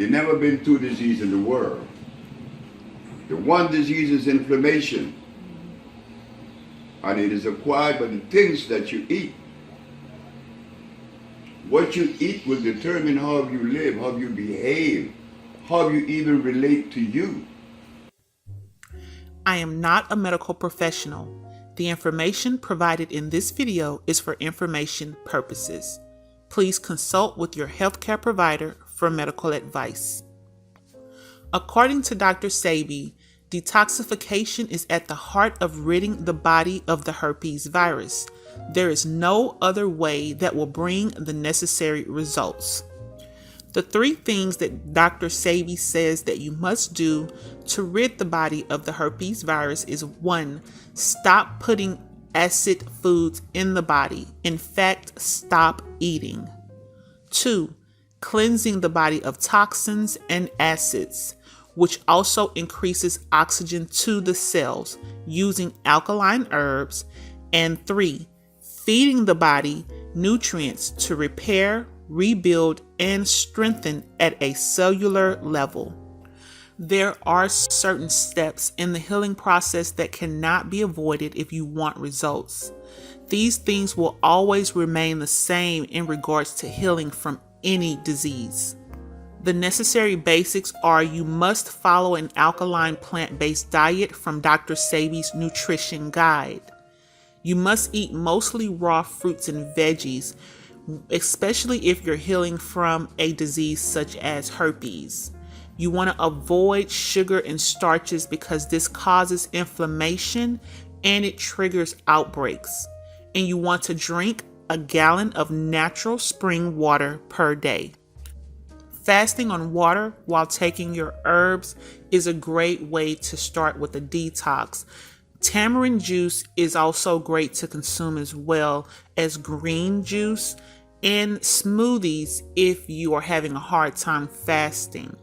There's never been two diseases in the world. The one disease is inflammation, and it is acquired by the things that you eat. What you eat will determine how you live, how you behave, how you even relate to you. I am not a medical professional. The information provided in this video is for information purposes. Please consult with your healthcare provider for medical advice. According to Dr. Sebi, detoxification is at the heart of ridding the body of the herpes virus. There is no other way that will bring the necessary results. The 3 things that Dr. Sebi says that you must do to rid the body of the herpes virus is 1. Stop putting acid foods in the body. In fact, stop eating. 2. Cleansing the body of toxins and acids, which also increases oxygen to the cells using alkaline herbs. And 3. Feeding the body nutrients to repair, rebuild, and strengthen at a cellular level. There are certain steps in the healing process that cannot be avoided if you want results. These things will always remain the same in regards to healing from any disease. The necessary basics are you must follow an alkaline plant-based diet from Dr. Sebi's nutrition guide. You must eat mostly raw fruits and veggies, especially if you're healing from a disease such as herpes. You want to avoid sugar and starches because this causes inflammation and it triggers outbreaks. And you want to drink a gallon of natural spring water per day. Fasting on water while taking your herbs is a great way to start with a detox. Tamarind juice is also great to consume as well as green juice and smoothies if you are having a hard time fasting.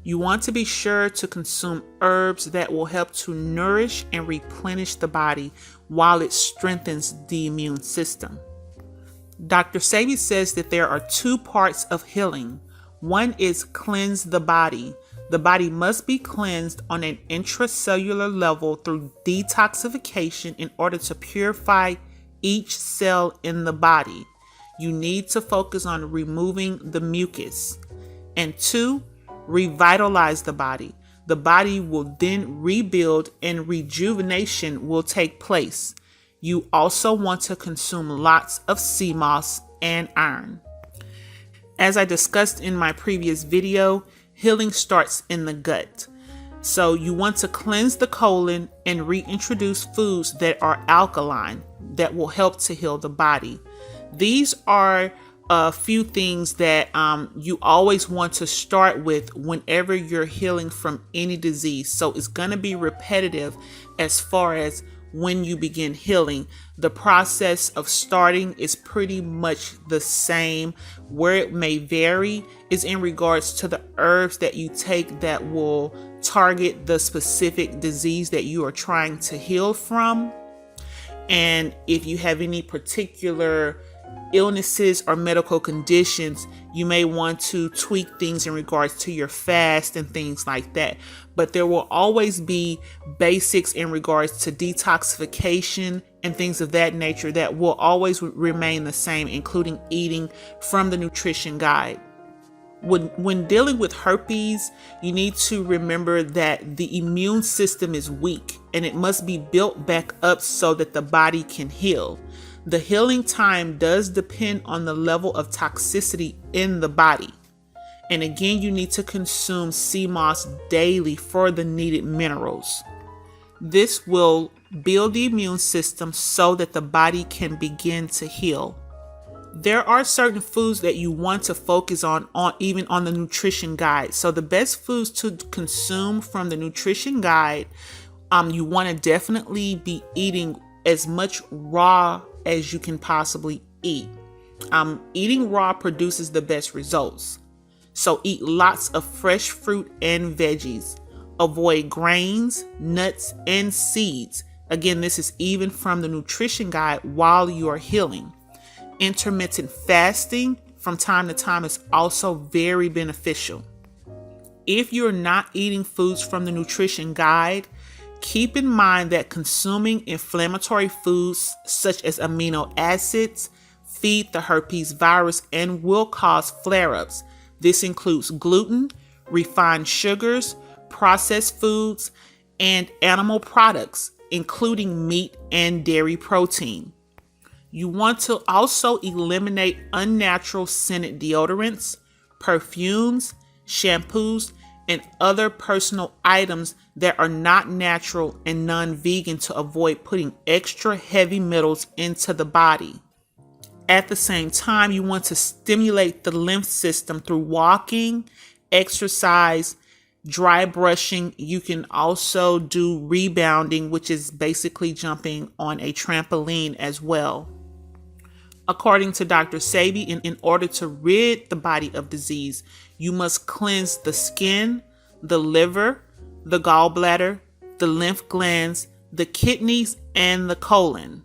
You want to be sure to consume herbs that will help to nourish and replenish the body while it strengthens the immune system. Dr. Sebi says that there are 2 parts of healing. One is cleanse the body. The body must be cleansed on an intracellular level through detoxification in order to purify each cell in the body. You need to focus on removing the mucus. And 2, revitalize the body. The body will then rebuild and rejuvenation will take place. You also want to consume lots of sea moss and iron. As I discussed in my previous video, healing starts in the gut. So you want to cleanse the colon and reintroduce foods that are alkaline that will help to heal the body. These are a few things that you always want to start with whenever you're healing from any disease. So it's going to be repetitive as far as when you begin healing. The process of starting is pretty much the same. Where it may vary is in regards to the herbs that you take that will target the specific disease that you are trying to heal from. And if you have any particular illnesses or medical conditions, you may want to tweak things in regards to your fast and things like that. But there will always be basics in regards to detoxification and things of that nature that will always remain the same, including eating from the nutrition guide. When dealing with herpes, you need to remember that the immune system is weak and it must be built back up so that the body can heal. The healing time does depend on the level of toxicity in the body. And again, you need to consume sea moss daily for the needed minerals. This will build the immune system so that the body can begin to heal. There are certain foods that you want to focus on even on the nutrition guide. So the best foods to consume from the nutrition guide, you want to definitely be eating as much raw as you can possibly eat. Eating raw produces the best results. So eat lots of fresh fruit and veggies. Avoid grains, nuts, and seeds. Again, this is even from the nutrition guide while you are healing. Intermittent fasting from time to time is also very beneficial. If you're not eating foods from the nutrition guide, keep in mind that consuming inflammatory foods such as amino acids feed the herpes virus and will cause flare-ups. This includes gluten, refined sugars, processed foods, and animal products, including meat and dairy protein. You want to also eliminate unnatural scented deodorants, perfumes, shampoos, and other personal items that are not natural and non-vegan to avoid putting extra heavy metals into the body. At the same time, you want to stimulate the lymph system through walking, exercise, dry brushing. You can also do rebounding, which is basically jumping on a trampoline as well. According to Dr. Sebi, in order to rid the body of disease, you must cleanse the skin, the liver, the gallbladder, the lymph glands, the kidneys, and the colon.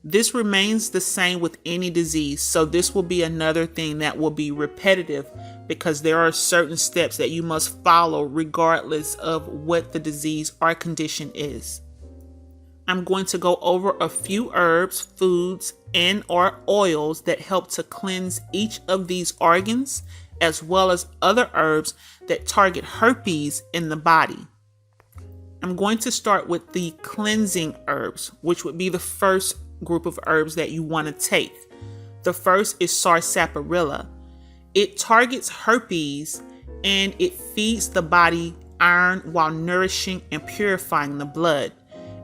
This remains the same with any disease, so this will be another thing that will be repetitive because there are certain steps that you must follow regardless of what the disease or condition is. I'm going to go over a few herbs, foods, and or oils that help to cleanse each of these organs, as well as other herbs that target herpes in the body. I'm going to start with the cleansing herbs, which would be the first group of herbs that you want to take. The first is sarsaparilla. It targets herpes and it feeds the body iron while nourishing and purifying the blood.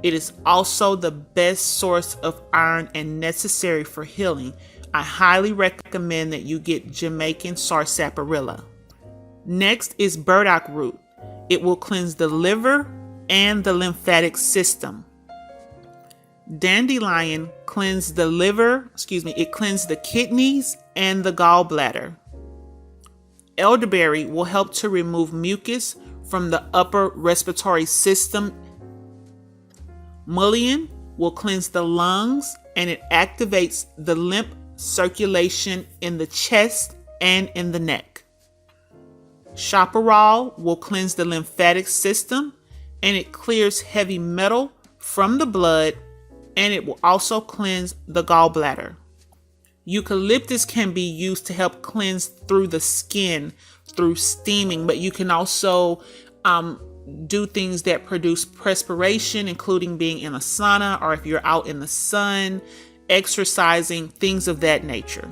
It is also the best source of iron and necessary for healing. I highly recommend that you get Jamaican sarsaparilla. Next is burdock root. It will cleanse the liver and the lymphatic system. Dandelion cleanses the it cleanses the kidneys and the gallbladder. Elderberry will help to remove mucus from the upper respiratory system. Mullein will cleanse the lungs and it activates the lymph circulation in the chest and in the neck. Chaparral will cleanse the lymphatic system and it clears heavy metal from the blood, and it will also cleanse the gallbladder. Eucalyptus can be used to help cleanse through the skin through steaming, but you can also do things that produce perspiration, including being in a sauna or if you're out in the sun, exercising, things of that nature.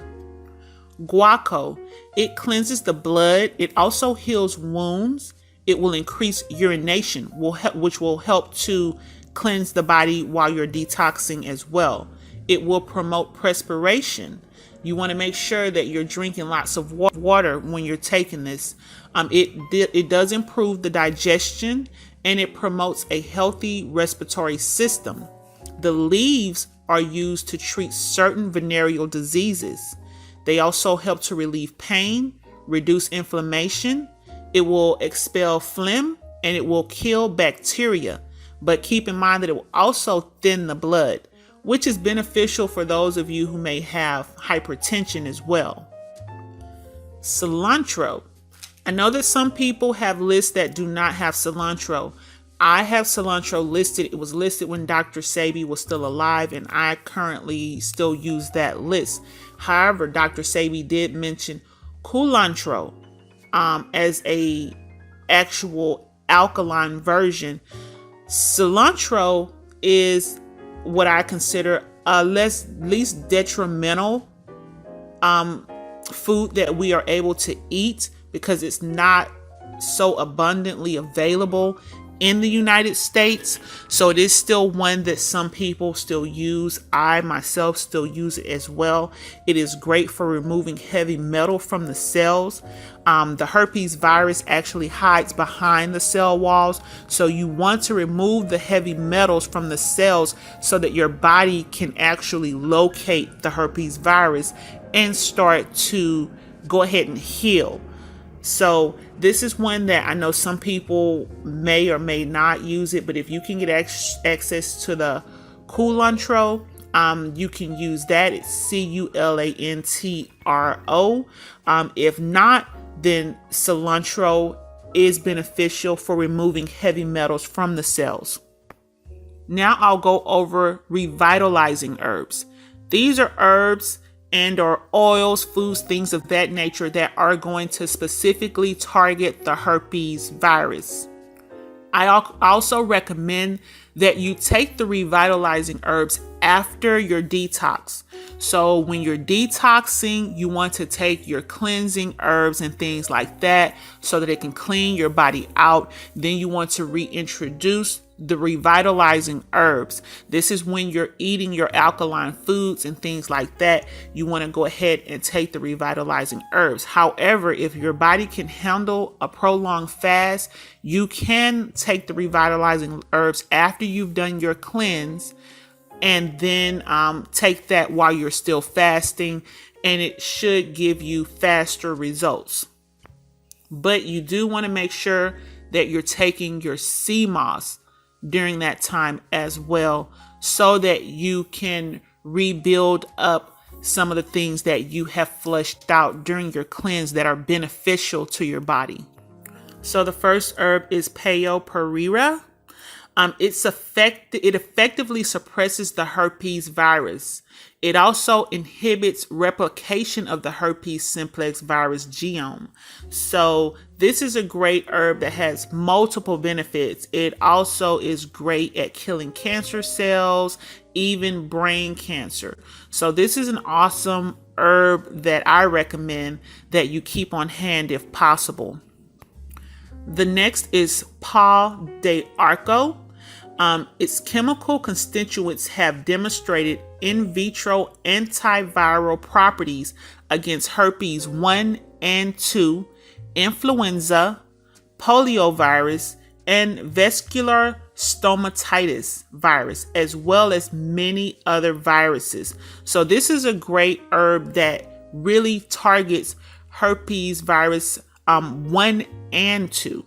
Guaco, it cleanses the blood. It also heals wounds. It will increase urination, which will help to cleanse the body while you're detoxing as well. It will promote perspiration. You want to make sure that you're drinking lots of water when you're taking this. It does improve the digestion and it promotes a healthy respiratory system. The leaves are used to treat certain venereal diseases. They also help to relieve pain, reduce inflammation. It will expel phlegm and it will kill bacteria. But keep in mind that it will also thin the blood, which is beneficial for those of you who may have hypertension as well. Cilantro. I know that some people have lists that do not have cilantro. I have cilantro listed. It was listed when Dr. Sebi was still alive, and I currently still use that list. However, Dr. Sebi did mention culantro as a actual alkaline version. Cilantro is what I consider a least detrimental food that we are able to eat because it's not so abundantly available in the United States. So it is still one that some people still use. I myself still use it as well. It is great for removing heavy metal from the cells. The herpes virus actually hides behind the cell walls. So you want to remove the heavy metals from the cells so that your body can actually locate the herpes virus and start to go ahead and heal. So this is one that I know some people may or may not use it, but if you can get access to the culantro, You can use that. It's culantro. If not, then cilantro is beneficial for removing heavy metals from the cells. Now I'll go over revitalizing herbs. These are herbs and or oils, foods, things of that nature that are going to specifically target the herpes virus. I also recommend that you take the revitalizing herbs after your detox. So when you're detoxing, you want to take your cleansing herbs and things like that so that it can clean your body out. Then you want to reintroduce the revitalizing herbs. This is when you're eating your alkaline foods and things like that. You want to go ahead and take the revitalizing herbs. However, if your body can handle a prolonged fast, you can take the revitalizing herbs after you've done your cleanse, and then take that while you're still fasting, and it should give you faster results. But you do want to make sure that you're taking your sea moss during that time as well, so that you can rebuild up some of the things that you have flushed out during your cleanse that are beneficial to your body. So the first herb is Peo Pereira. It effectively suppresses the herpes virus. It also inhibits replication of the herpes simplex virus genome. So this is a great herb that has multiple benefits. It also is great at killing cancer cells, even brain cancer. So this is an awesome herb that I recommend that you keep on hand if possible. The next is Pau de Arco. Its chemical constituents have demonstrated in vitro antiviral properties against herpes 1 and 2, influenza, poliovirus, and vascular stomatitis virus, as well as many other viruses. So this is a great herb that really targets herpes virus 1 and 2.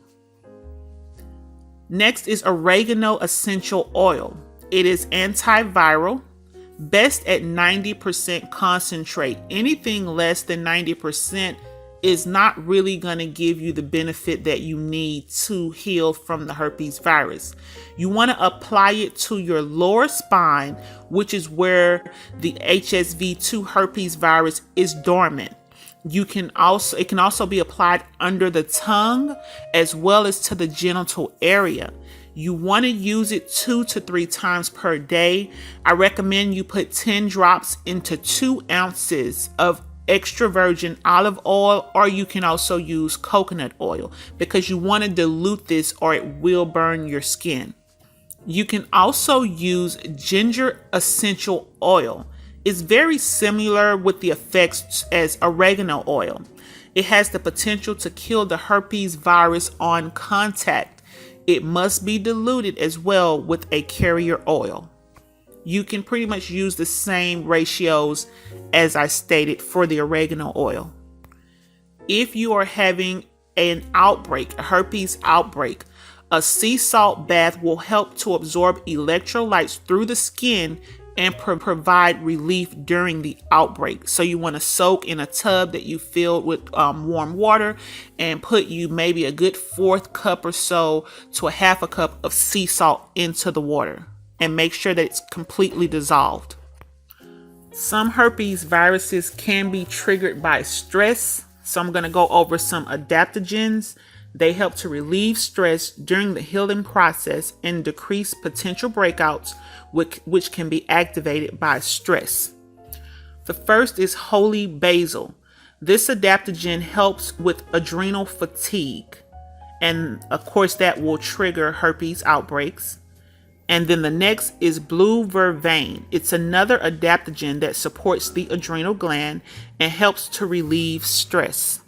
Next is oregano essential oil. It is antiviral, best at 90% concentrate. Anything less than 90% is not really going to give you the benefit that you need to heal from the herpes virus. You want to apply it to your lower spine, which is where the HSV2 herpes virus is dormant. It can also be applied under the tongue as well as to the genital area. You want to use it 2 to 3 times per day. I recommend you put 10 drops into 2 ounces of extra virgin olive oil, or you can also use coconut oil, because you want to dilute this or it will burn your skin. You can also use ginger essential oil. It's very similar with the effects as oregano oil. It has the potential to kill the herpes virus on contact. It must be diluted as well with a carrier oil. You can pretty much use the same ratios as I stated for the oregano oil. If you are having an outbreak, a herpes outbreak, a sea salt bath will help to absorb electrolytes through the skin and provide relief during the outbreak. So you want to soak in a tub that you fill with warm water and put you maybe a good 1/4 cup or so to a 1/2 cup of sea salt into the water, and make sure that it's completely dissolved. Some herpes viruses can be triggered by stress, so I'm going to go over some adaptogens. They help to relieve stress during the healing process and decrease potential breakouts, which can be activated by stress. The first is holy basil. This adaptogen helps with adrenal fatigue, and of course that will trigger herpes outbreaks. And then the next is blue vervain. It's another adaptogen that supports the adrenal gland and helps to relieve stress.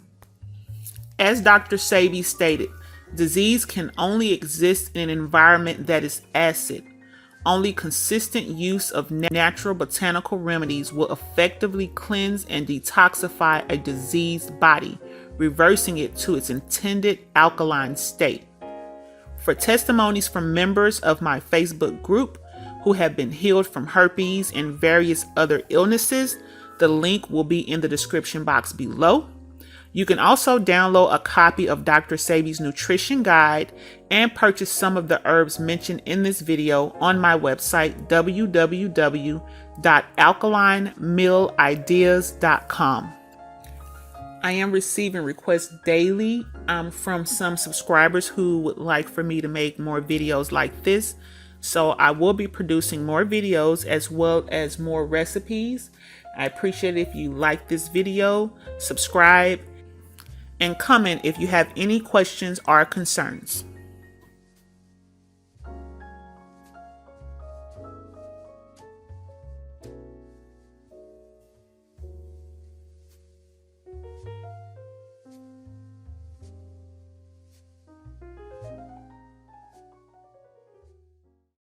As Dr. Sebi stated, disease can only exist in an environment that is acid. Only consistent use of natural botanical remedies will effectively cleanse and detoxify a diseased body, reversing it to its intended alkaline state. For testimonies from members of my Facebook group, who have been healed from herpes and various other illnesses. The link will be in the description box below. You can also download a copy of Dr. Sebi's nutrition guide and purchase some of the herbs mentioned in this video on my website, www.alkalinemillideas.com. I am receiving requests daily from some subscribers who would like for me to make more videos like this. So I will be producing more videos as well as more recipes. I appreciate it if you like this video, subscribe, and comment if you have any questions or concerns.